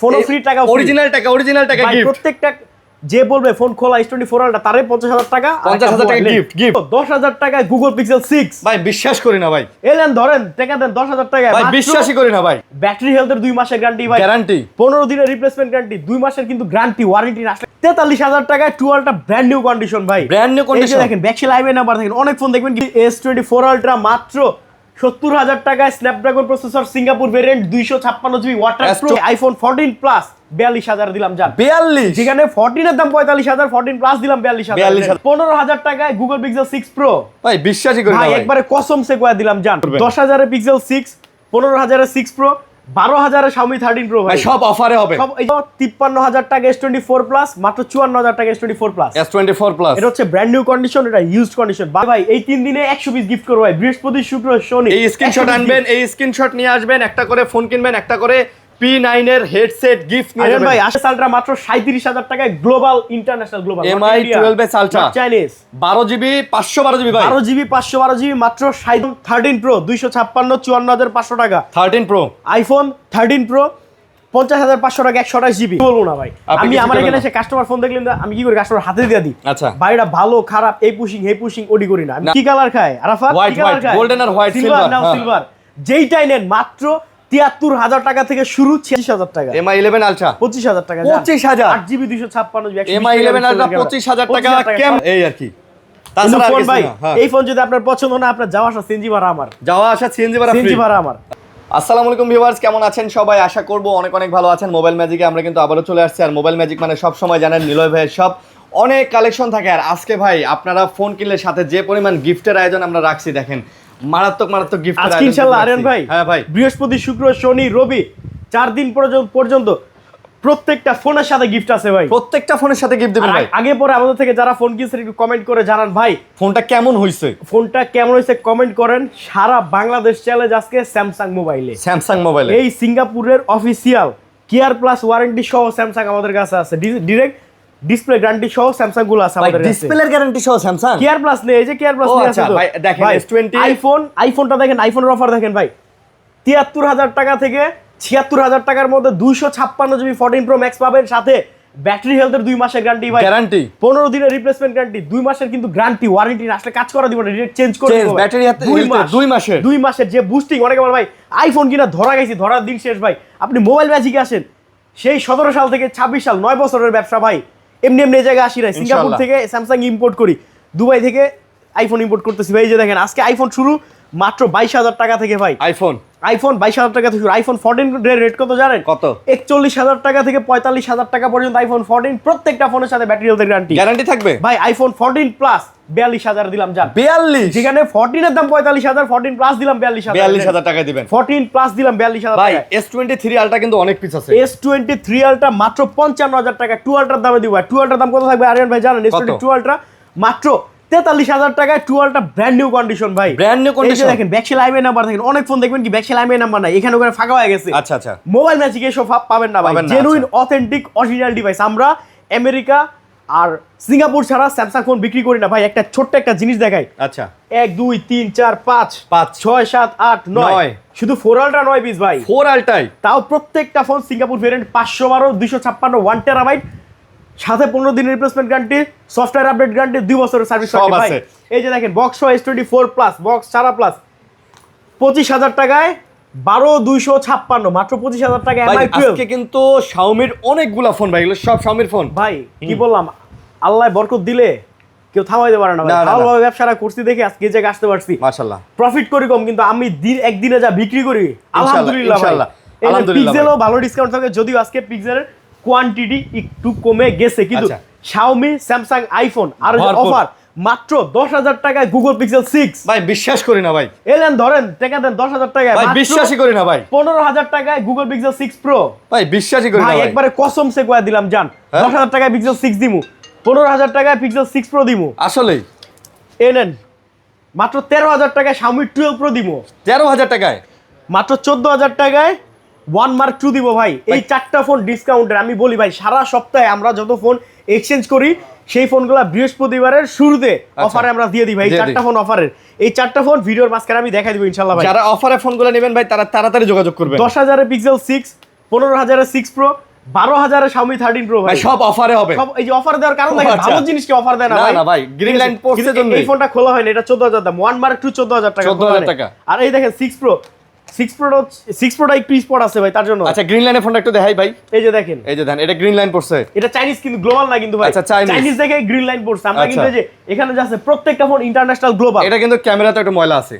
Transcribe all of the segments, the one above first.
Phone free, টাকা original টাকা gift. প্রত্যেকটা যে বলবে ফোন খোলা S24 আলট্রা তারে 50,000 টাকা, 50,000 টাকা গিফট। 10,000 টাকায় গুগল পিক্সেল 6 ভাই বিশ্বাস করি না ভাই। এলেন ধরেন টাকা দেন 10,000 টাকায়, ভাই বিশ্বাসই করি না ভাই। ব্যাটারি হেলথের 2 মাসের গ্যারান্টি ভাই, গ্যারান্টি 15 দিনের রিপ্লেসমেন্ট গ্যারান্টি, 2 মাসের কিন্তু গ্যারান্টি ওয়ারেন্টি না। 43,000 টাকায় টুয়েলটা ব্র্যান্ড নিউ কন্ডিশন ভাই, ব্র্যান্ড নিউ কন্ডিশন। দেখেন ব্যাকসেল আইবি নাম্বার দেখেন, অনেক ফোন দেখবেন কি S24 আলট্রা মাত্র 70,000 টাকায়, Snapdragon processor, Singapore variant, 256GB waterproof, iPhone 14 plus 42,000 দিলাম জান। 42, যেখানে 14 এর দাম 45,000, 14 প্লাস দিলাম 42,000। 15,000 টাকায় গুগল পিক্সেল 6 প্রো, ভাই বিশ্বাসই করি না ভাই ভাই। একবারে কসম সে কয়া দিলাম জান। 10,000 এর পিক্সেল 6, 15,000 এর 6 প্রো, 12,000 এর Xiaomi 13 প্রো ভাই, সব অফারে হবে। সব 53,000 টাকা S24 প্লাস, মাত্র 54,000 টাকা S24 প্লাস। S24 প্লাস এটা হচ্ছে ব্র্যান্ড নিউ কন্ডিশন, এটা ইউজড কন্ডিশন ভাই। এই 3 দিনে 100 পিস গিফট করব ভাই, বৃহস্পতি, শুক্র, শনি। এই স্ক্রিনশট আনবেন, এই স্ক্রিনশট নিয়ে আসবেন, একটা করে ফোন কিনবেন, একটা করে P9 এর হেডসেট গিফট নিয়ে যাবেন ভাই। আসে আলট্রা মাত্র 37,000 টাকায়, global international, global MI 12 ultra Chinese, 12GB 512GB ভাই, 12GB 512GB মাত্র 13 প্রো 256 54,500 টাকা, 13 প্রো আইফোন 13 প্রো 50,500 টাকা, 128GB। বলবো না ভাই, আমি আমার এখানে এসে কাস্টমার ফোন দেখলেন আমি কি করি, কাস্টমার হাতে দিয়ে দিই। আচ্ছা বাইরে ভালো খারাপ এই পুশিং হে পুশিং ওডি করি না। আমি কি কালার খাই আরাফাত? হোয়াইট, গোল্ডেন আর হোয়াইট, সিলভার নাও সিলভার, যেইটাই নেন মাত্র 73,000 টাকা থেকে শুরু, 36,000 টাকা। MI 11 আলট্রা 25,000 টাকা, 25,000, 8GB 256GB, MI 11 আলট্রা 25,000 টাকা কেম, এই আর কি। তাছাড়া আর ফোন কিছু ভাই, না। হ্যাঁ। এই ফোন যদি আপনার পছন্দ না, আপনার যাওয়া আসা সিএনজি ভাড়া আমার, যাওয়া আসা সিএনজি ভাড়া ফ্রি। সিএনজি ভাড়া আমার। আসসালামু আলাইকুম ভিউয়ার্স, কেমন আছেন সবাই? আশা করব অনেক অনেক ভালো আছেন। মোবাইল ম্যাজিকে আমরা কিন্তু আবারও চলে আসছি। আর মোবাইল ম্যাজিক মানে সব সময় জানেন নিলয় ভাইয়ের সব, অনেক কালেকশন থাকে। আর আজকে ভাই আপনারা ফোন কিনলে সাথে যে পরিমাণ গিফটের আয়োজন আমরা রাখছি, দেখেন মারাত্মক গিফট আজকে ইনশাআল্লাহ আরিয়ান ভাই, হ্যাঁ ভাই, বৃহস্পতি, শুক্র, শনি, রবি 4 দিন পর্যন্ত প্রত্যেকটা ফোনের সাথে গিফট আছে ভাই। প্রত্যেকটা ফোনের সাথে গিফট দেবেন ভাই। আগে পরে আমাদের থেকে যারা ফোন কিনছেন একটু কমেন্ট করে জানান ভাই ফোনটা কেমন হইছে, ফোনটা কেমন হয়েছে কমেন্ট করেন। সারা বাংলাদেশ চ্যালেঞ্জ আজকে স্যামসাং মোবাইলে, স্যামসাং মোবাইলে। এই সিঙ্গাপুরের অফিসিয়াল কেয়ার প্লাস ওয়ারেন্টি সহ স্যামসাং আমাদের কাছে আছে, ডিরেক্ট ডিসপ্লে গ্যারান্টি সহ স্যামসাং গুলো আছে আমাদের কাছে। ডিসপ্লের গ্যারান্টি সহ স্যামসাং কেয়ার প্লাস নেই, এই যে কেয়ার প্লাস আছে তো ভাই। দেখেন S20 আইফোনটা দেখেন, আইফোনের অফার দেখেন ভাই, 73,000 টাকা থেকে 76,000 টাকার মধ্যে 256GB 14 প্রো ম্যাক্স পাবেন, সাথে ব্যাটারি হেলথের 2 মাসের গ্যারান্টি ভাই, গ্যারান্টি 15 দিনের রিপ্লেসমেন্ট গ্যারান্টি, 2 মাসের কিন্তু গ্যারান্টি ওয়ারেন্টি না, আসলে কাজ করা দিব না, ডিরেক্ট চেঞ্জ করে দেব। ব্যাটারি হাতে 2 মাসের যে বুস্টিং অনেকে বলে ভাই আইফোন কিনা ধরা গেছি, ধরার দিন শেষ ভাই। আপনি মোবাইল ম্যাজিকে আসেন, সেই 17 সাল থেকে 26 সাল 9 বছরের ব্যবসা ভাই। এমনি এই জায়গায় আসি না, সিঙ্গাপুর থেকে স্যামসাং ইম্পোর্ট করি, দুবাই থেকে আইফোন ইম্পোর্ট করতেছি ভাই। এই যে দেখেন আজকে আইফোন শুরু মাত্র 22,000 টাকা থেকে ভাই, আইফোন 22,000 টাকা থেকে। আইফোন 14 রেট কত জানেন? কত? 41,000 টাকা থেকে 45,000 টাকা পর্যন্ত আইফোন 14, প্রত্যেকটা ফোনের সাথে ব্যাটারি হেলথের গ্যারান্টি থাকবে ভাই। আইফোন 14 প্লাস 42,000 দিলাম জান। 42, যেখানে 14 এর দাম 45,000, 14 প্লাস দিলাম 42,000 টাকা দিবেন। 14 প্লাস দিলাম 42,000 ভাই। টাকা। S23 আলট্রা কিন্তু অনেক পিস আছে। S23 আলট্রা মাত্র 55,000 টাকা, 2 আলট্রার দামে দিব। 2 আলট্রার দাম কত থাকবে আরিয়ান ভাই জানেন? S22 আলট্রা মাত্র 43,000 টাকায়, 2 আলট্রা ব্র্যান্ড নিউ কন্ডিশন ভাই, ব্র্যান্ড নিউ কন্ডিশন। দেখেন ব্যাকসেল আইবি নাম্বার দেখেন, অনেক ফোন দেখবেন কি ব্যাকসেল আইবি নাম্বার নাই, এখানে ওখানে ফাঁকা হয়ে গেছে। আচ্ছা মোবাইল ম্যাজিকে এসব পাবেন না ভাই, জেনুইন অথেন্টিক অরিজিনাল ডিভাইস। আমরা আমেরিকা আর সিঙ্গাপুর ছাড়া স্যামসাং ফোন বিক্রি করি না ভাই। একটা ছোট্ট একটা জিনিস দেখাই। আচ্ছা 1 2 3 4 5 6 7 8 9, শুধু 4 আলট্রা 9 পিস ভাই, 4 আলট্রাই। তাও প্রত্যেকটা ফোন সিঙ্গাপুর ভেরিয়েন্ট 512 256 1 টেরাবাইট, সাথে 15 দিনের replacement guarantee, software update guarantee, 2 বছরের সার্ভিস সব ভাই। আছে। এই যে দেখেন বক্স S24 প্লাস, বক্স ছাড়া প্লাস 25,000 টাকায় 12,256, মাত্র 25,000 টাকায় MI 12। আজকে কিন্তু Xiaomi-র অনেকগুলা ফোন ভাই, এগুলো সব Xiaomi-র ফোন ভাই। কি বললাম, আল্লাহ বরকত দিলে কেউ থামাইতে পারে না ভাই। ভালোভাবে ব্যবসাটা করছি দেখে আজকে এই জায়গায় আসতে পারছি। মাশাআল্লাহ, প্রফিট করি কম, কিন্তু আমি একদিনে যা বিক্রি করি আলহামদুলিল্লাহ ভাই। আলহামদুলিল্লাহ। পিক্সেলও ভালো ডিসকাউন্ট থাকে, যদিও আজকে পিক্সেলের কোয়ান্টিটি একটু কমে গেছে, কিন্তু Xiaomi, Samsung, আইফোন আর অফার মাত্র 10,000 টাকায় গুগল পিক্সেল 6 ভাই বিশ্বাস করি না ভাই। এলেন ধরেন টাকা দেন 10,000 টাকায়, ভাই বিশ্বাসই করি না ভাই। 15,000 টাকায় গুগল পিক্সেল 6 প্রো, ভাই বিশ্বাসই করি না ভাই ভাই। একবারে কসম সে কয়া দিলাম জান। 10,000 টাকায় পিক্সেল 6 দিমু, 15,000 টাকায় পিক্সেল 6 প্রো দিমু। আসলেই এলেন মাত্র 13,000 টাকায় Xiaomi 12 প্রো দিমু, 13,000 টাকায়। মাত্র 14,000 টাকায় 1 Mark 2 দিব ভাই। এই 4টা ফোন ডিসকাউন্টের। আমি বলি ভাই, সারা সপ্তাহে আমরা যত ফোন এক্সচেঞ্জ করি সেই ফোনগুলো বৃহস্পতিবারের শুরুতে অফারে আমরা দিয়ে দিই ভাই। 4টা ফোন অফারের, এই 4টা ফোন ভিডিওর মাঝখানে আমি দেখাই দিব ইনশাআল্লাহ ভাই। যারা অফারে ফোনগুলো নেবেন ভাই তারা তাড়াতাড়ি যোগাযোগ করবেন। 10,000 এর পিক্সেল 6, 15,000 এর 6 প্রো, 12,000 এর Xiaomi 13 Pro ভাই। সব অফারে হবে। সব এই যে অফার দেওয়ার কারণ দেখেন, আচ্ছা। ভালো জিনিসকে অফার দেয় না না ভাই। না ভাই, গ্রিন লাইন পড়ছে জন্য এই ফোনটা খোলা হয়নি, এটা 14,000 দাম। 1 Mark 2 14,000 টাকা। 14,000 টাকা। আর এই দেখেন 6 Pro একটু স্পট আছে ভাই তার জন্য। আচ্ছা, গ্রিন লাইনের ফোনটা একটু দেখাই ভাই। এই যে দেখেন, এই যে দেন, এটা গ্রিন লাইন পড়ছে। এটা চাইনিজ কিন্তু গ্লোবাল না কিন্তু ভাই। আচ্ছা, চাইনিজ। চাইনিজ দেখে গ্রিন লাইন পড়ছে। আমরা আচ্ছা। কিন্তু এই যে এখানে যা আছে প্রত্যেকটা ফোন ইন্টারন্যাশনাল গ্লোবাল। এটা কিন্তু ক্যামেরাতে একটু ময়লা আছে,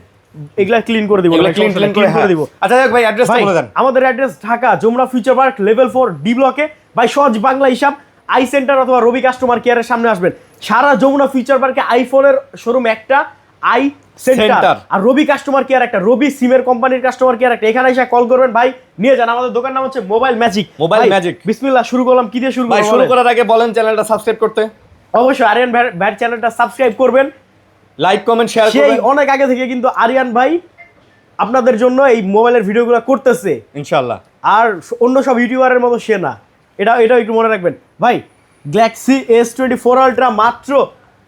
এগুলা ক্লিন করে দিব, এগুলো ক্লিন করে দিব। আচ্ছা যাক ভাই, অ্যাড্রেসটা ভাই বলে দেন। আমাদের address Dhaka Jamuna future park level 4 D ব্লকে। ভাই সহজ বাংলা হিসাব, আই সেন্টার অথবা রবি কাস্টমার কেয়ারের সামনে আসবেন। সারা যমুনা ফিউচার পার্কে আইফোনের শোরুম একটা, আই সেন্টার, সেন্টার। আর রবি কাস্টমার কেয়ার একটা, রবি সিমের কোম্পানির কাস্টমার কেয়ার একটা। এখানে এসে কল করবেন ভাই, নিয়ে যান। আমাদের দোকান নাম হচ্ছে মোবাইল ম্যাজিক। Mobile magic. বিসমিল্লাহ, শুরু করলাম। কি দিয়ে শুরু ভাই করব? শুরু করার আগে বলেন চ্যানেলটা সাবস্ক্রাইব করতে। অবশ্যই আরিয়ান ভাই চ্যানেলটা সাবস্ক্রাইব করবেন, লাইক কমেন্ট শেয়ার সেই করবেন অনেক আগে থেকে কিন্তু আরিয়ান ভাই আপনাদের জন্য এই মোবাইলের ভিডিওগুলো করতেছে। ইনশাআল্লাহ। আর অন্য সব ইউটিউবারের মতো সে না, এটাও একটু মনে রাখবেন ভাই। গ্যালাক্সি S24 আলট্রা মাত্র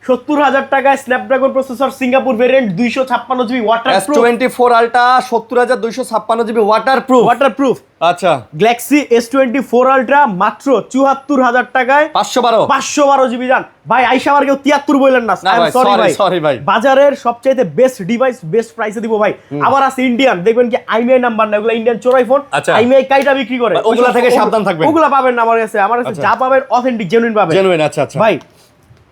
70,000 টাকায়, Snapdragon processor, Singapore variant, 256 GB waterproof. S24 ultra 70,256 GB waterproof. Waterproof. আচ্ছা, গ্যালাক্সি S24 আলট্রা মাত্র 74,000 টাকায়, 512 জিবি। জান ভাই, আইসা আমার কেউ 73 বললেন না, না ভাই, sorry ভাই। বাজারের সবচাইতে বেস্ট ডিভাইস, বেস্ট প্রাইসে দিব ভাই। আবার আছে ইন্ডিয়ান, দেখবেন কি আইমিআই নাম্বার না, এগুলো ইন্ডিয়ান চোরাই ফোন। আচ্ছা। আইমিআই কাইটা বিক্রি করে, ওগুলা থেকে সাবধান থাকবেন। ওগুলা পাবেন না আমার কাছে। আচ্ছা। যা পাবেন অথেন্টিক জেনুইন পাবেন। জেনুইন। আচ্ছা আচ্ছা ভাই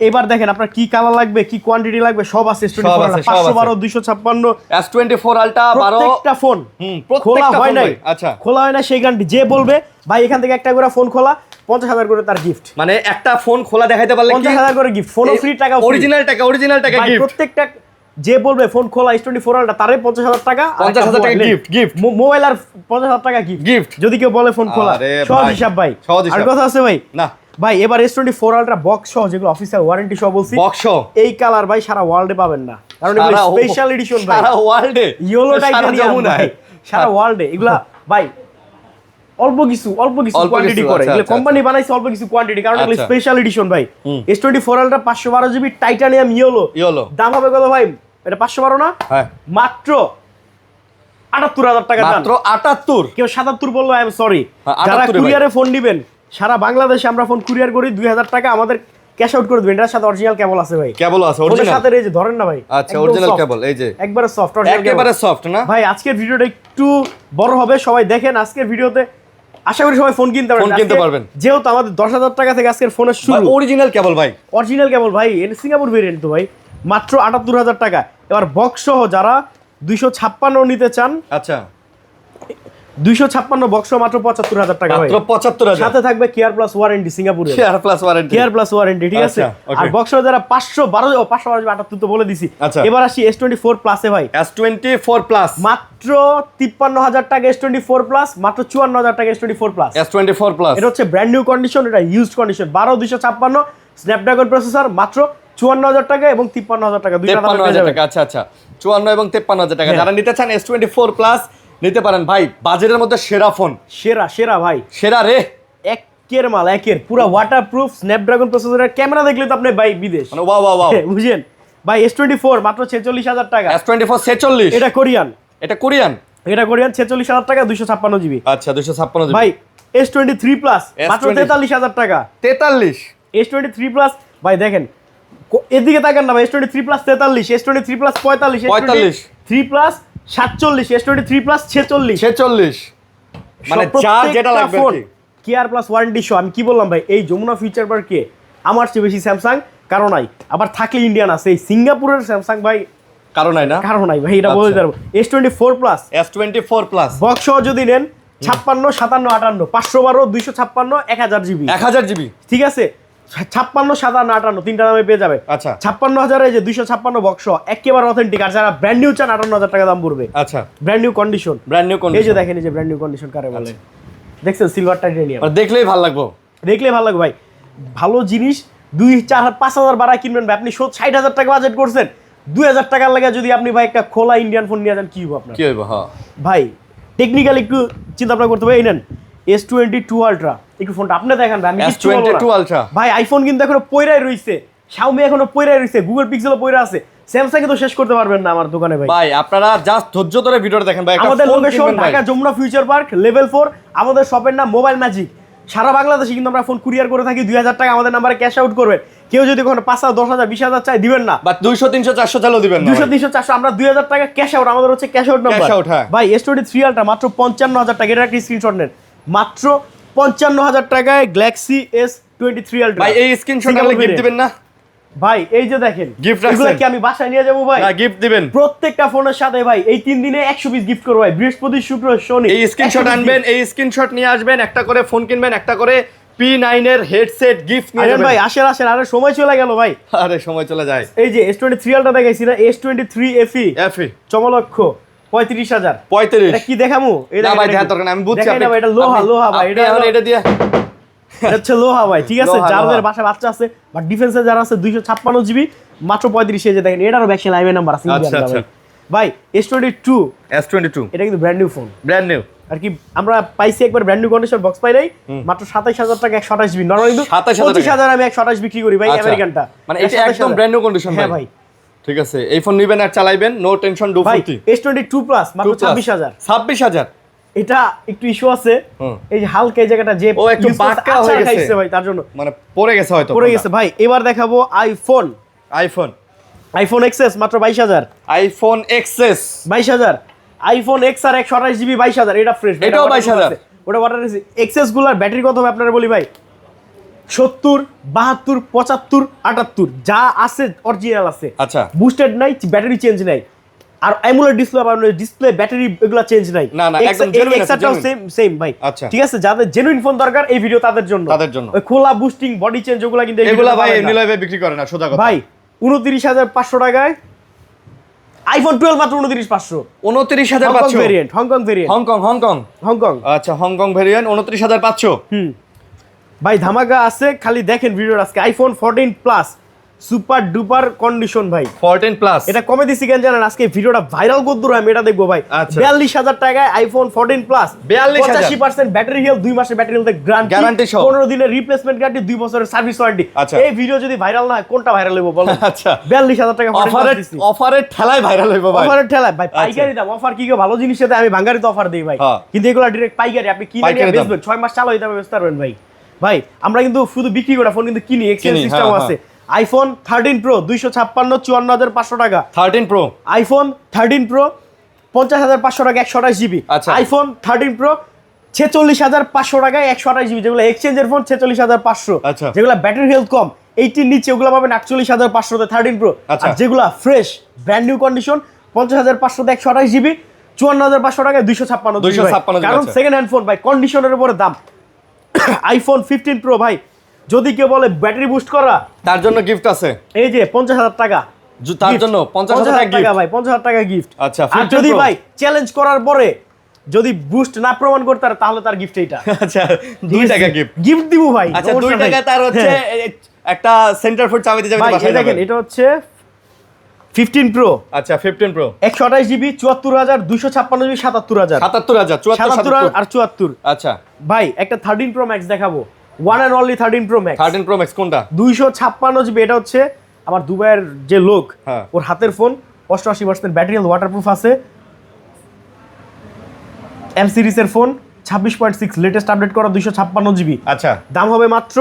এবার দেখেন আপনার কি কালার লাগবে, কি কোয়ান্টিটি লাগবে, সব আছে। সব আছে, 512 256 S24 আলট্রা 12 প্রত্যেকটা ফোন খোলা প্রত্যেকটা হয় ফোন নাই। ভাই। আচ্ছা, খোলা হয় না সেই গ্যারান্টি। যে বলবে ভাই এখান থেকে একটা করে ফোন খোলা, 50,000 করে তার গিফট। মানে একটা ফোন খোলা দেখাইতে পারলে কি 50,000 করে গিফট, ফোনও ফ্রি, টাকা অরিজিনাল টাকা ভাই। গিফট। প্রত্যেকটা যে বলবে ফোন খোলা S24 আলট্রা, তারে 50,000 টাকা, 50,000 টাকা গিফট। মোবাইল আর 50,000 টাকা গিফট যদি কেউ বলে ফোন খোলা। আরে সহজ ভাই, হিসাব ভাই। সহজ হিসাব। আর কথা আছে ভাই না ভাই, এবার S24 আলট্রা বক্স সহ, যেগুলো অফিসিয়াল ওয়ারেন্টি সহ বলছি, বক্স এই কালার ভাই সারা ওয়ার্ল্ডে পাবেন না, কারণ এগুলো স্পেশাল এডিশন ভাই। সারা ওয়ার্ল্ডে, ইয়েলো সারা টাইটানিয়াম যমুনায়। ভাই, সারা ওয়ার্ল্ডে এগুলা ভাই অল্প কিছু কোয়ান্টিটি করে। আচ্ছা, এগুলো আচ্ছা, কোম্পানি বানাইছে অল্প কিছু কোয়ান্টিটি, কারণ এগুলো আচ্ছা। স্পেশাল এডিশন ভাই। S24 ultra 512 GB titanium yellow, দাম হবে কত ভাই? এটা 512 না, হ্যাঁ মাত্র 78,000 টাকা দাম। মাত্র 78। কেউ 77 বললো, আই এম সরি। হ্যাঁ, যারা 78 ভাই। কুরিয়ারে ফোন দিবেন, সারা বাংলাদেশে আমরা ফোন কুরিয়ার করি, 2,000 টাকা আমাদের ক্যাশ আউট করে দিবেন। এটার সাথে অরিজিনাল কেবল আছে ভাই, কেবল আছে ফোনের অরিজিনাল। সাথে এই যে ধরেন না ভাই, আচ্ছা, একদম অরিজিনাল soft, কেবল এই যে একবারে সফট, একেবারে সফট না ভাই। আজকের ভিডিওটা একটু বড় হবে, সবাই দেখেন। আজকের ভিডিওতে আশা করি সবাই ফোন কিনতে ফোন কিনতে পারবেন। যেহেতু আমাদের 10,000 টাকা থেকে আজকের ফোনের শুরু। অরিজিনাল কেবল ভাই, অরিজিনাল কেবল ভাই, সিঙ্গাপুর ভেরিয়েন্ট তো ভাই, মাত্র 78,000 টাকা। এবার বক্স সহ যারা 256 নিতে চান, আচ্ছা 256 বক্স মাত্র 75,000 টাকা ভাই। মাত্র 75,000 সাথে থাকবে কেয়ার প্লাস ওয়ারেন্টি সিঙ্গাপুরে, share plus warranty. Care plus warranty, ঠিক আছে। আচ্ছা, okay। আর বক্স যারা 512 তো বলে দিছি। আচ্ছা। এবার আসি S24 প্লাসে ভাই, S24 প্লাস মাত্র 53,000 টাকা S24 প্লাস, মাত্র 54,000 টাকা S24 প্লাস। S24 প্লাস এটা হচ্ছে ব্র্যান্ড নিউ কন্ডিশন, এটা ইউজড কন্ডিশন। 12 স্ন্যাপড্রাগন প্রসেসর, মাত্র 54,000 টাকা এবং 53,000 টাকা, দুইটা দামে পেয়ে 53,000 যাবেন। টাকা। আচ্ছা আচ্ছা, 54 এবং 53,000 টাকা। হ্যাঁ। যারা নিতে চান S24 প্লাস নিতে পারেন ভাই, বাজেটের মধ্যে সেরা ফোন, সেরা ভাই, সেরা রে। একের মাল, একের পুরো ওয়াটারপ্রুফ স্ন্যাপড্রাগন প্রসেসরের ক্যামেরা দেখলে তো আপনি ভাই বিদেশ, মানে ওয়াও ওয়াও ওয়াও। বুঝেন ভাই। S24 মাত্র 46,000 টাকা। S24 46, এটা কোরিয়ান, এটা কোরিয়ান। 46,000 টাকা, 256 জিবি আচ্ছা 256 জিবি। ভাই। S23 প্লাস মাত্র 43,000 টাকা। 43 S23 প্লাস ভাই দেখেন, এদিকে তাকান না ভাই। S23 plus 43, S23 plus 45, 3 plus 47, S23 plus 46, 46, মানে যা যেটা লাগবে আর কি। কেয়ার প্লাস ওয়ারেন্টি সহ। আমি কি বললাম ভাই, এই যমুনা ফিউচার পার্কে আমার চেয়ে বেশি স্যামসাং কারো নাই। আবার থাকলে ইন্ডিয়ান আছে, এই সিঙ্গাপুরের স্যামসাং ভাই কারণ নাই না, কারো নাই ভাই, এটা বলে পারবো। S24 plus S24 plus box সহ যদি নেন 56, 57, 58, 512, 256, 1000 জিবি, 1000 জিবি। ঠিক আছে। 56, 57, 58 তিনটা দামে পেয়ে যাবে। আচ্ছা 56,000 এই যে 256 বক্স একেবারে অথেন্টিক। আর যারা ব্র্যান্ড নিউ চান 58,000 টাকা দাম পড়বে, আচ্ছা brand new condition. Brand new এই কন্ডিশন। যে দেখেন, এই যে ব্র্যান্ড নিউ কন্ডিশন কারে বলে, দেখছেন সিলভার টাইটানিয়াম, মানে দেখলেই ভালো লাগবে, দেখলে ভালো লাগবে ভাই। ভালো জিনিস 2, 4, 5,000 বাড়ায় কিনবেন ভাই। আপনি 60,000 টাকা বাজেট করছেন, 2,000 টাকার লাগে যদি আপনি ভাই একটা খোলা ইন্ডিয়ান ফোন নিয়ে যান, কি হবে আপনার? কি হইব? হ্যাঁ ভাই টেকনিক্যাল একটু চিন্তা ভাবনা করতে হবে। এই নেন S22 আলট্রা, একটু ফোনটা আপনি দেখেন ভাই, আমি কিচ্ছু বলবো না। S22 আলট্রা ভাই আইফোন কিন্তু এখনো পয়রাই রইছে, Xiaomi এখনো পয়রাই রইছে, গুগল পিক্সেলও পয়রা আছে, স্যামসাং এ তো শেষ করতে পারবেন না আমার দোকানে ভাই। ভাই আপনারা জাস্ট ধৈর্য ধরে ভিডিওটা দেখেন ভাই। একটা আমাদের ফোন লোকেশন কিনবেন ভাই। Dhaka Jamuna future park level 4, আমাদের শপের নাম মোবাইল ম্যাজিক। সারা বাংলাদেশে কিন্তু আমরা ফোন কুরিয়ার করে থাকি। 2000 টাকা আমাদের নাম্বারে ক্যাশ আউট করবেন। কেউ যদি কোনো 5,000 10,000 20,000 চাই দিবেন না, বাট 200 300 400 চাইলেও দিবেন না 200 300 400 আমরা 2000 টাকা ক্যাশ আউট, আমাদের হচ্ছে cash out number. Cash out, হ্যাঁ। ভাই S23 আলট্রা মাত্র 55,000 টাকা, এটা একটা স্ক্রিনশট নেন, মাত্র 55,000 টাকায় গ্যালাক্সি S23 আলট্রা। ভাই এই স্ক্রিনশট আনলে গিফট দিবেন না? ভাই এই যে দেখেন Gift এগুলো রাখছেন? কি আমি বাসায় নিয়ে যাবো ভাই? না গিফট দিবেন। প্রত্যেকটা ফোনের সাথে ভাই এই 3 দিনে 100 পিস গিফট করবো ভাই, বৃহস্পতি শুক্র শনি। এই স্ক্রিনশট আনবেন, এই স্ক্রিনশট নিয়ে আসবেন, একটা করে ফোন কিনবেন, একটা করে P9 এর হেডসেট গিফট নিয়ে যাবেন। ভাই আসেন আসেন, আরে সময় চলে গেল ভাই। আরে সময় চলে যায়। এই যে S23 আলট্রা দেখাইছি না, S23 FE এফি চমলক্ষ 35,000। 35 এটা কি দেখামু? এই না দেখেন, ভাই এটা দেখার কি? দরকার নেই, আমি বুঝছি দেখাই না ভাই, এটা লোহা লোহা ভাই, এটা এখন এটা দিয়ে এটা হচ্ছে লোহা ভাই, ঠিক আছে। লোহা, যাদের লোহা। বাসায় বাচ্চা আছে বা ডিফেন্সে যারা আছে 256 জিবি মাত্র 35, এই যে দেখেন এটারও ব্যাকসাইড আইএমআই নাম্বার আছে। আচ্ছা, ইন্ডিয়ান আচ্ছা। ভাই S22 S22 এটা কিন্তু brand new phone brand new. আর কি, আমরা পাইছি একবার ব্র্যান্ড নিউ কন্ডিশন বক্স পাই নাই, মাত্র 27,000 টাকা 128 জিবি। নরমালি কিন্তু 27,000 টাকা। 25,000 আমি 128 বিক্রি করি ভাই, আচ্ছা। আমেরিকানটা। মানে এটা একদম ব্র্যান্ড নিউ কন্ডিশন হ্যাঁ ভাই। ঠিক আছে, এই ফোন নিবেন আর চালাইবেন, নো টেনশন, ডু ভাই ফুর্তি। S22 প্লাস মাত্র 26,000। 26,000 এটা একটু ইস্যু আছে, হুম। এই যে হালকা এই জায়গাটা যে ও একটু use করছে, বাঁকা আচার হয়ে গেছে। খাইছে ভাই, তার জন্য মানে পড়ে গেছে হয়তো পড়ে গেছে ভাই। এবার দেখাবো আইফোন এক্সএস মাত্র 22,000। আইফোন এক্সএস 22,000 আইফোন এক্স আর 128 জিবি 22,000, এটা ফ্রেশ। এটাও 22,000 ওটা ওয়াটার রেসি। এক্সএস গুলার ব্যাটারি কত হবে আপনারা বলি ভাই? 70 72 75 78 যা আছে অরিজিনাল আছে। আচ্ছা। বুস্টেড নাই, ব্যাটারি চেঞ্জ নাই। আর অ্যামোলেড ডিসপ্লে পাবেন, ডিসপ্লে ব্যাটারি এগুলা চেঞ্জ নাই। না, না, একদম genuine আছে, এক্সটাও genuine। সেম ভাই। আচ্ছা। ঠিক আছে, যাদের জেনুইন ফোন দরকার এই ভিডিও তাদের জন্য। ওই খোলা বুস্টিং বডি চেঞ্জ ওগুলা কিন্তু এই এগুলা ভিডিওতে ভাই পাবেন না। নিলয় ভাই বিক্রি করে না, সোজা কথা। ভাই 29,500 টাকায় আইফোন 12 মাত্র 29,500। 29,500 ভেরিয়েন্ট, হংকং ভেরিয়েন্ট, হংকং আচ্ছা, হংকং ভেরিয়েন্ট 29,500। ভাই ধামাকা আছে, খালি দেখেন ভিডিওর আজকে। IPhone 14 plus super duper condition ভাই, 14 প্লাস। এটা কমে দিছি কেন জানেন? আজকে ভিডিওটা ভাইরাল কদ্দুর আমি এটা দেখবো ভাই। আচ্ছা। 42,000 টাকায় আইফোন 14 প্লাস 42,000 85% ব্যাটারি হেলথ, 2 মাসের ব্যাটারি হেলথ Guarantee গ্যারান্টি, সহ। 15 দিনের রিপ্লেসমেন্ট গ্যারান্টি, 2 বছরের সার্ভিস ওয়ারেন্টি। আচ্ছা। এই ভিডিও যদি ভাইরাল না হয় কোনটা ভাইরাল হইব বলো? আচ্ছা। 42,000 টাকা অফারের ঠেলায় ভাইরাল হইব ভাই। অফারের ঠেলা ভাই, পাইকারি দাম। অফার কি ভালো জিনিসের দাম আমি ভাঙ্গারিতে অফার দেই ভাই, হ্যাঁ। কিন্তু এগুলো ডাইরেক্ট পাইকারি, আপনি কিনে নিয়ে পাইকারি দাম। বেচবেন 6 মাস চালাইতে হবে, বেচতে পারবেন ভাই। ভাই আমরা কিন্তু শুধু বিক্রি করা ফোন কিন্তু কিনি, এক্সচেঞ্জ কিনি, সিস্টেম হ্যাঁ, আছে। আইফোন 13 প্রো 256 54,500 টাকা। 13 প্রো আইফোন 13 প্রো 50,500 টাকা 128 জিবি। আচ্ছা। আইফোন 13 প্রো 46,500 টাকায় 128 জিবি, যেগুলো এক্সচেঞ্জের ফোন 46,500। আচ্ছা। যেগুলো ব্যাটারি হেলথ কম 80 নিচে ওগুলো পাবেন 48,500 তে 13 প্রো। আচ্ছা। আর যেগুলো ফ্রেশ ব্র্যান্ড নিউ কন্ডিশন 50,500 তে 128 জিবি 54,500 টাকায় 256 জিবি ভাই। 256 কারণ আচ্ছা। সেকেন্ড হ্যান্ড ফোন ভাই, কন্ডিশনের উপরে দাম। আইফোন 15 প্রো ভাই, যদি কেউ বলে ব্যাটারি বুস্ট করা, তার জন্য গিফট আছে। এই যে 50,000 টাকা তার gift। জন্য 50,000 টাকা gift। ভাই, 50,000 টাকা গিফট। আচ্ছা, আর 15 যদি Pro। ভাই চ্যালেঞ্জ করার পরে যদি বুস্ট না প্রমাণ করতে পারে তাহলে তার গিফট এইটা। আচ্ছা 2 টাকা গিফট। গিফট দিব ভাই। আচ্ছা 2 সমস্যা নাই। টাকা তার হচ্ছে হ্যাঁ। একটা সেন্টার ফুড চাবিতে যাবে ভাই বাসায় এই দেখেন, যাবেন। এটা হচ্ছে 15 প্রো আচ্ছা 15 প্রো 128 জিবি 74,000 256 জিবি 77,000 77,000 74 77 আর 74। আচ্ছা ভাই একটা 13 প্রো ম্যাক্স দেখাবো, one and only 13 pro max 13 pro max কোনটা? 256 জিবি। এটা হচ্ছে আমার দুবাইয়ের যে লোক, হ্যাঁ। ওর হাতের ফোন, 88% ব্যাটারি হেলথ, ওয়াটারপ্রুফ আছে। এম সিরিজের ফোন 26.6 লেটেস্ট আপডেট করা 256 জিবি। আচ্ছা দাম হবে মাত্র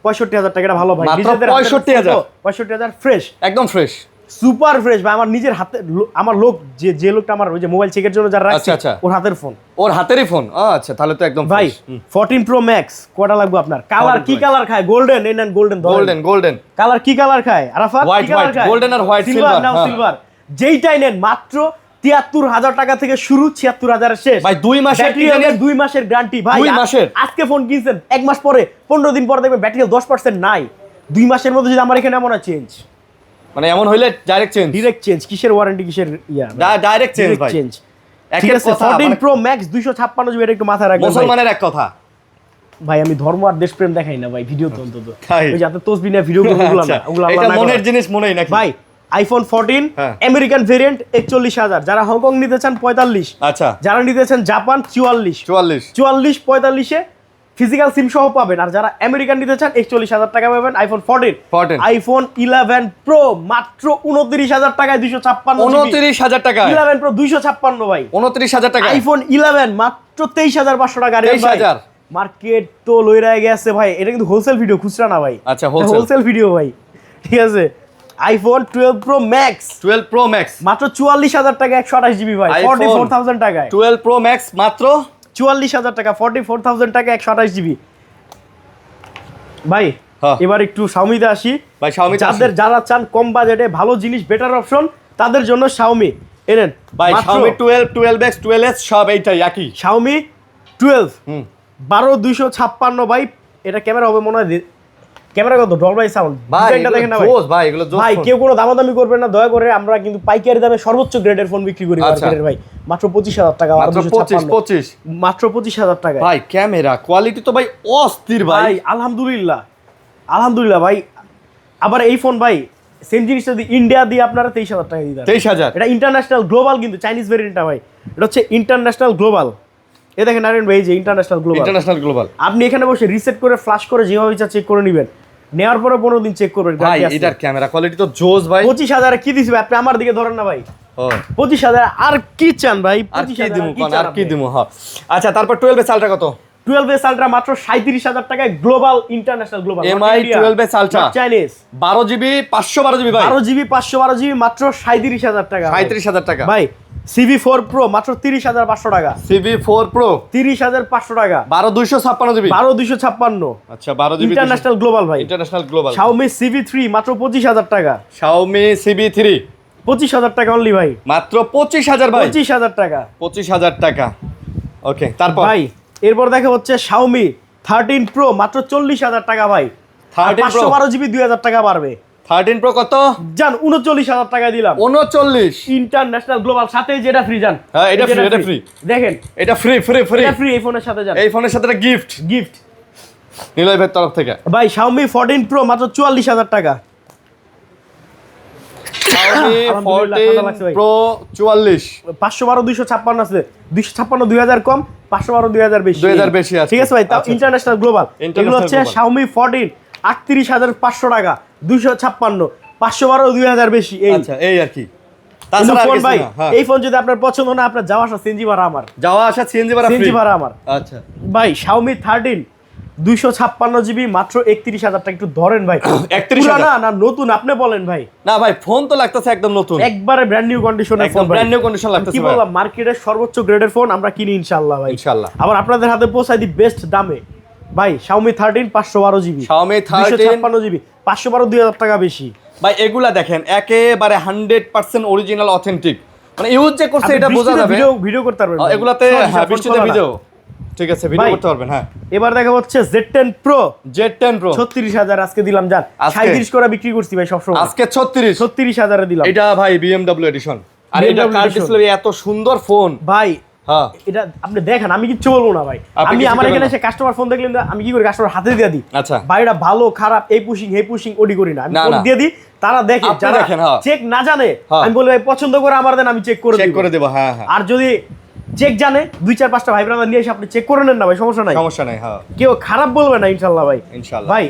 65,000 টাকা। এটা ভালো ভাই, মাত্র নিজেদের হাতের 65,000? ফোন তো, 65,000 ফ্রেশ, একদম ফ্রেশ। সুপার ফ্রেশ ভাই। আমার নিজের হাতে, আমার লোক যে লোকটা আমার ওই যে মোবাইল চেকের জন্য যারা রাখছে, আচ্ছা, আচ্ছা। ওর হাতের ফোন ওর হাতেরই ফোন। আচ্ছা তাহলে তো একদম ভাই। fresh। 14 প্রো ম্যাক্স কয়টা লাগবে আপনার? কালার 14 কি Pro কালার খায়? গোল্ডেন, এই নেন গোল্ডেন। গোল্ডেন কালার কি কালার খায় আরাফাত? White, কি কালার white, খায়? golden আর white, সিলভার silver, নাও, হ্যাঁ। সিলভার। যেইটাই নেন মাত্র 73,000 টাকা থেকে শুরু, 76,000 শেষ ভাই 2 মাসের ব্যাটারি কি জানি? 2 মাসের গ্যারান্টি ভাই। 2 মাসের? আজকে ফোন কিনছেন 1 মাস পরে 15 দিন পরে দেখবেন ব্যাটারি 10% নাই। 2 মাসের মধ্যে যদি আমার এখানে এমন চেঞ্জ, মানে এমন হইলে ডাইরেক্ট চেঞ্জ। Direct change. কিসের ওয়ারেন্টি, কিসের ইয়া? ডাইরেক্ট চেঞ্জ ভাই। চেঞ্জ। একের ঠিক আছে, কথা 14 মানে প্রো ম্যাক্স 256 জিবি, এটা একটু মাথায় রাখবেন ভাই। মুসলমানের এক কথা। ভাই আমি ধর্ম আর দেশপ্রেম দেখাই না ভাই, ভিডিও তো অন্তত তাই? ওই যাতে তসবিহ না ভিডিও গুলো ওগুলা আচ্ছা, না, ওগুলা এটা আল্লাহ না মনের করে। জিনিস মনেই নাকি? ভাই আইফোন 14 হ্যাঁ। আমেরিকান ভেরিয়েন্ট 41,000, যারা হংকং নিতে চান 45, আচ্ছা যারা নিতে চান জাপান 44 44 45 এ ফিজিক্যাল সিম সহ পাবেন। আর যারা আমেরিকান নিতে চান 41,000 টাকা পাবেন। আইফোন 14 আইফোন 11 প্রো মাত্র 29,000 টাকায় 256 29,000 টাকা। 11 প্রো 256 ভাই। 29,000 টাকা। আইফোন 11 মাত্র 23,500 টাকা। 23,000 মার্কেট তো লইরা গেছে ভাই, এটা কিন্তু হোলসেল ভিডিও, খুচরা না ভাই। আচ্ছা, wholesale। হোলসেল ভিডিও ভাই, ঠিক আছে। IPhone 12 pro max 12 pro max মাত্র 44,000 টাকা 128 জিবি ভাই, 44,000 টাকায়। 12 প্রো ম্যাক্স মাত্র 44,000 টাকা, 44,000 টাকা 128 জিবি ভাই। হ্যাঁ। এবার একটু শাওমিতে আসি ভাই। Xiaomi যারা চান কম বাজেটে ভালো জিনিস, বেটার অপশন, তাদের জন্য শাওমি এনেন ভাই। মাত্র Xiaomi 12, 12X, 12S সব এইটাই একই। শাওমি 12 হুম 12256 ভাই। এটা ক্যামেরা হবে মনে হয়, ক্যামেরা কত ডলবাই সাউন্ড, ভাই ডিজাইনটা দেখেন না ভাই। জোস ভাই, এগুলো জোস ভাই ফোন। কেউ কোনো দামাদামি করবেন না দয়া করে, আমরা কিন্তু পাইকারি দামে সর্বোচ্চ গ্রেডের ফোন বিক্রি করি আচ্ছা। মার্কেটের ভাই, মাত্র 25,000 টাকা, মাত্র 25 মাত্র 25,000 টাকা ভাই। ক্যামেরা কোয়ালিটি তো ভাই অস্থির ভাই। ভাই। আলহামদুলিল্লাহ ভাই। আবার এই ফোন ভাই সেম জিনিসটা যদি ইন্ডিয়া দিয়ে আপনারা 23,000 টাকা দিতে 23,000 এটা ইন্টারন্যাশনাল গ্লোবাল, কিন্তু চাইনিজ ভেরিয়েন্টটা ভাই, এটা হচ্ছে ইন্টারন্যাশনাল গ্লোবাল। এ দেখেন নারায়ণ ভাই, এই যে ইন্টারন্যাশনাল গ্লোবাল। আপনি এখানে বসে রিসেট করে ফ্লাশ করে যেভাবে ইচ্ছা চেক করে নেবেন, নেওয়ার পরে 15 দিন চেক করবেন ভাই। এটার ক্যামেরা কোয়ালিটি তো জোস ভাই। 25,000 কি দিছি ভাই, আপনি আমার দিকে ধরেন না ভাই। ও 25,000 আর কি চান ভাই? আর কি 25,000 দিমু কোন, চান আর কি আপনি? দিমু? হ্যাঁ আচ্ছা, তারপর 12S আলট্রা কত? 12S আলট্রা মাত্র 37,000 টাকায়, global international global MI 12S Ultra Chinese 12 GB 512 GB ভাই। 12 জিবি 512 জিবি মাত্র 37,000 টাকা ভাই। 37,000 টাকা ভাই। CV4 Pro মাত্র 30,500 টাকা, CV4 Pro 30,500 টাকা, 12256 জিবি 12256। আচ্ছা 12 জিবি ইন্টারন্যাশনাল গ্লোবাল ভাই। International global. Xiaomi CV3 মাত্র 25,000 টাকা, Xiaomi CB3 25,000 টাকা অনলি ভাই, মাত্র 25,000 ভাই। 25,000 টাকা 25,000 টাকা। ওকে তারপর ভাই। এরপর দেখা হচ্ছে Xiaomi 13 Pro মাত্র 40,000 টাকা ভাই, 13 Pro 512 জিবি 2,000 টাকা বাড়বে। 13 Pro কত? জান 39,000 টাকা দিলাম, 39। ইন্টারন্যাশনাল গ্লোবাল, সাথে যেটা ফ্রি জান। হ্যাঁ, এটা free। দেখেন এটা ফ্রি এটা ফ্রি, এই ফোনের সাথে জান, এই ফোনের সাথে গিফট গিফট নিলয় ভাইয়ের তরফ থেকে। ভাই। Xiaomi 14 Pro মাত্র 44,000 টাকা, Xiaomi আলহামদুলিল্লাহ, ঠান্ডা লাগছে 14 ভাই। Pro 44 512 256 আছে, 256 2000 কম, 512 2000 বেশি, 2000 বেশি আছে। ঠিক আছে ভাই। তাও আচ্ছা। International global. International এগুলো হচ্ছে global। Xiaomi 14 38,500 টাকা, 256 512 2000 বেশি, এই আচ্ছা এই আর কি। কিন্তু তাছাড়া আর ফোন কিছু ভাই, না। হ্যাঁ। এই ফোন যদি আপনার পছন্দ না, আপনার যাওয়া আসা সিএনজি ভাড়া আমার, যাওয়া আসা সিএনজি ভাড়া সিএনজি ফ্রি। ভাড়া আমার। আচ্ছা ভাই Xiaomi 13 256 জিবি মাত্র 31,000 টাকা, একটু ধরেন ভাই। 31,000 পুরানা না নতুন আপনি বলেন ভাই, না ভাই, ফোন তো লাগতেছে একদম নতুন, একবারে ব্র্যান্ড নিউ কন্ডিশনের একদম ফোন ভাই। ব্র্যান্ড নিউ কন্ডিশন কি লাগতেছে ভাই। বললাম, মার্কেটের সর্বোচ্চ গ্রেডের ফোন আমরা কিনি ইনশাআল্লাহ ভাই, ইনশাআল্লাহ। আবার আপনাদের হাতে পৌঁছাই দিই বেস্ট দামে ভাই। Xiaomi 13 512 জিবি, Xiaomi 13 256 জিবি, 512 2000 টাকা বেশি ভাই। এগুলা দেখেন একেবারে 100% অরিজিনাল অথেন্টিক, মানে ইউজ যে করছে আপনি এটা বোঝা বৃষ্টিতে যাবে। ভিডিও করতে পারবেন ভাই। এগুলাতে সব হ্যাঁ ফোন বৃষ্টিতে খোলা না। ভিডিও, ঠিক আছে ভিডিও ভাই। করতে পারবেন। হ্যাঁ এবার দেখা হচ্ছে Z10 Pro Z10 Pro 36,000 আজকে দিলাম, জান আজকে? 37 করে বিক্রি করছি ভাই সবসময়, আজকে 36। 36,000 এ দিলাম এটা ভাই BMW এডিশন, আর এটা BMW কার edition। ডিসপ্লে, এত সুন্দর ফোন। ভাই। হ্যাঁ এটা আপনি দেখেন, আমি কিচ্ছু বলবো না ভাই। আপনি আমি কিছু আমার করবেন এখানে না। এসে কাস্টমার ফোন দেখলেন আমি কি করি, কাস্টমার হাতে দিয়ে দিই। আচ্ছা। ভাইরা ভালো খারাপ এই পুশিং হে পুশিং ওডি করি না, আমি না, ফোন না। দিয়ে দিই, তারা দেখে, আপনি যারা দেখেন, হ্যাঁ। চেক না জানে হ্যাঁ। আমি বলি ভাই পছন্দ করে আমার দেন, আমি চেক করে চেক দিব। করে দেবো। হ্যাঁ হ্যাঁ আর যদি চেক জানে 2-4-5টা ভাই ব্রাদার নিয়ে এসে আপনি চেক করে নেন না ভাই, সমস্যা নাই, সমস্যা নাই। হ্যাঁ কেউ খারাপ বলবে না ইনশাআল্লাহ ভাই। ইনশাআল্লাহ। ভাই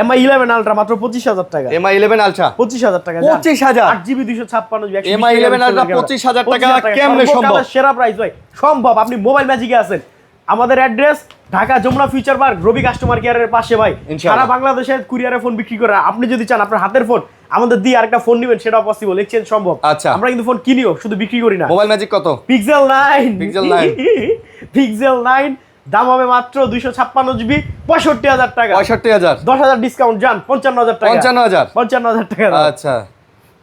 MI 11 আলট্রা মাত্র 25,000 টাকা, MI 11 আলট্রা 25,000 টাকা, 25,000 8GB 256 জিবি, MI 11 আলট্রা 25,000 টাকা কেমনে সম্ভব? সেরা প্রাইস ভাই, সম্ভব। আপনি মোবাইল ম্যাজিকে আছেন, আমাদের address Dhaka Jamuna future Park, Robi customer কেয়ারের পাশে ভাই। ইনশাআল্লাহ। সারা বাংলাদেশে কুরিয়ারে ফোন বিক্রি করে, আপনি যদি চান আপনার হাতের ফোন আমাদের দিয়ে আরেকটা ফোন নেবেন, সেটাও পসিবল, এক্সচেঞ্জ সম্ভব। আচ্ছা। আমরা কিন্তু ফোন কিনিও, শুধু বিক্রি করি না। মোবাইল ম্যাজিক কত? পিক্সেল 9 Pixel 9 পিক্সেল 9 দাম হবে মাত্র 256 জিবি 65,000 টাকা, 65,000 10,000 ডিসকাউন্ট যান 55,000 টাকা, 55,000 55,000 টাকা দাম। আচ্ছা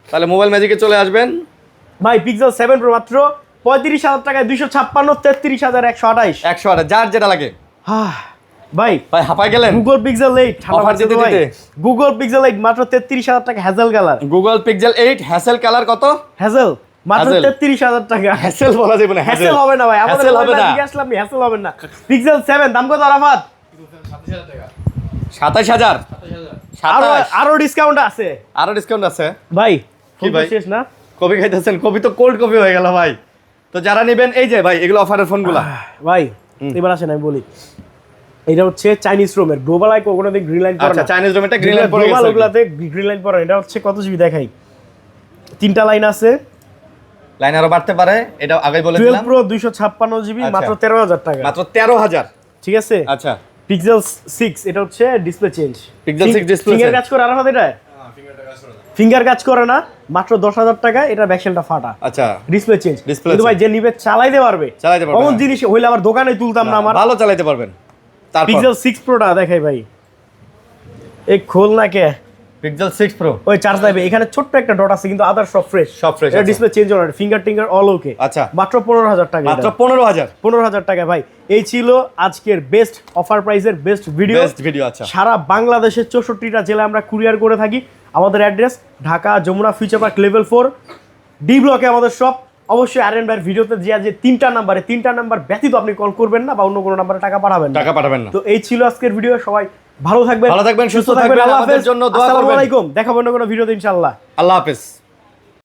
তাহলে মোবাইল ম্যাজিকে চলে আসবেন ভাই পিক্সেল 7 প্রো মাত্র 35,000 টাকায় 256, 33,128। 108 যার যেটা লাগে। ভাই ভাই হাঁপাই গেলেন। গুগল পিক্সেল 8 ঠান্ডা Offer মারছে তো দিতে ভাই। দিতে। গুগল পিক্সেল 8 মাত্র 33,000 টাকা, hazel colour, Google pixel 8 hassle colour কত? হ্যাজেল মাত্র Hazel। 33,000 টাকা। হ্যাসেল বলা যাবে না, হ্যাসেল হবে না ভাই, আমাদের হ্যাসেল হবে না। দিকে আসলে আপনি হ্যাসেল হবেন না। পিক্সেল 7 দাম কত আরাফাত? 27,000 আরো 27 আরো ডিসকাউন্ট আছে আরো ডিসকাউন্ট আছে। ভাই। কি কি ভাই? ভাই শেষ না কপি খাইতেছেন? কপি তো কোল্ড কপি হয়ে গেল ভাই। তো যারা নেবেন এই যে ভাই এগুলো অফারের ফোনগুলা। ভাই। এবার আসেন আমি বলি, এটা হচ্ছে চাইনিজ রোমের গ্লোবাল আই কোনোদিন গ্রিন লাইন পড়ে আচ্ছা না। চাইনিজ রুম এটা গ্রিন লাইট পড়ে গ্লোবাল গেছে। ওগুলাতে গ্রিন লাইন পড়ে না। এটা হচ্ছে কত জিবি দেখাই, 3টা লাইন আছে। লাইন আরো বাড়তে পারে, এটা আগেই বলে 12 দিলাম। প্রো 256 জিবি আচ্ছা। মাত্র 13,000 টাকা, মাত্র 13,000 ঠিক আছে আচ্ছা পিক্সেল 6 এটা হচ্ছে display change Pixel 6 display finger change। কাজ করে আরাফাত এটা ফিঙ্গার কাজ করে না মাত্র 10,000 টাকা এটা ব্যাকশেলটা ফাটা আচ্ছা ডিসপ্লে চেঞ্জ Display কিন্তু ভাই যে নিবে চালাইতে পারবে চালাইতে পারবে, অমন হ্যাঁ। জিনিস হইলে আবার দোকানে তুলতাম না আমার ভালো চালাতে পারবেন। তারপর পিক্সেল 6 প্রোটা দেখাই ভাই এই খোল না কে পিক্সেল 6 প্রো ওই চার্জ দেবে এখানে ছোট্ট একটা ডট আছে কিন্তু আদার সব ফ্রেশ সব fresh এটা আছে। ডিসপ্লে চেঞ্জ হলো ফিঙ্গার টিঙ্গার অল ওকে আচ্ছা। মাত্র 15,000 টাকা মাত্র এটা। 15,000 15,000 টাকা ভাই এই ছিল আজকের বেস্ট অফার প্রাইসের বেস্ট ভিডিও বেস্ট ভিডিও। আচ্ছা সারা বাংলাদেশের 64টা জেলায় আমরা কুরিয়ার করে থাকি আমাদের address Dhaka Jamuna future park level 4 D ব্লকে আমাদের শপ অবশ্যই আরএন ভাইয়ের ভিডিওতে যে তিনটা নাম্বার ব্যতীত আপনি কল করবেন না বা অন্য কোনো নাম্বারে টাকা পাঠাবেন না টাকা পাঠাবেন না। তো এই ছিল আজকের ভিডিও সবাই ভালো থাকবেন সুস্থ থাকবেন, আল্লাহ আমাদের হাফেজ জন্য দোয়া আসসালামু করবেন। আলাইকুম দেখাবো অন্য কোনো ভিডিওতে ইনশাআল্লাহ আল্লাহ হাফেজ।